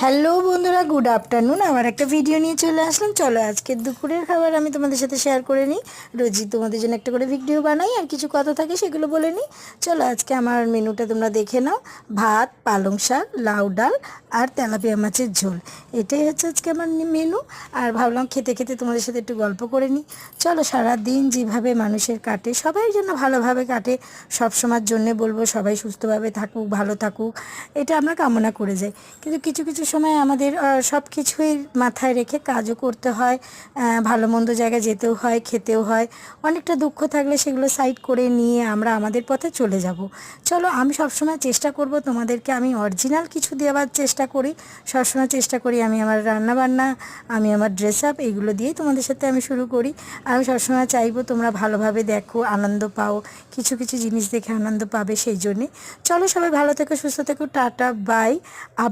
Hello বন্ধুরা, good afternoon. আবার একটা ভিডিও নিয়ে চলে আসলাম। চলো আজকে দুপুরের খাবার আমি তোমাদের সাথে শেয়ার করে নিই। রোজই তোমাদের জন্য একটা করে ভিডিও বানাই, আর কিছু কথা থাকে সেগুলো বলে নিই। চলো আজকে আমার মেনুটা তোমরা দেখে নাও। ভাত, পালং শাক, লাউ ডাল আর তেলাপিয়া মাছের ঝোল, এটাই হচ্ছে আজকে আমার মেনু। আর ভাবলাম খেতে খেতে তোমাদের সাথে একটু গল্প করে নিই। চলো, সারাদিন যেভাবে মানুষের কাটে, সবাই যেন ভালোভাবে কাটে, সবসময়ের জন্যে বলবো সবাই সুস্থভাবে থাকুক, ভালো থাকুক, এটা আমরা কামনা করে যাই। কিন্তু কিছু কিছু সময় আমাদের সব কিছুই মাথায় রেখে কাজও করতে হয়, ভালো মন্দ জায়গায় যেতেও হয়, খেতেও হয়। অনেকটা দুঃখ থাকলে সেগুলো সাইড করে নিয়ে আমরা আমাদের পথে চলে যাব। চলো, আমি সবসময় চেষ্টা করব তোমাদেরকে, আমি অরিজিনাল কিছু দেওয়ার চেষ্টা করি। সবসময় চেষ্টা করি আমি আমার রান্নাবান্না, আমি আমার ড্রেস আপ, এইগুলো দিয়েই তোমাদের সাথে আমি শুরু করি। আর আমি সবসময় চাইবো তোমরা ভালোভাবে দেখো, আনন্দ পাও, কিছু কিছু জিনিস দেখে আনন্দ পাবে, সেই জন্যে। চলো সবাই ভালো থেকো, সুস্থ থেকো, টাটা, বাই। আবার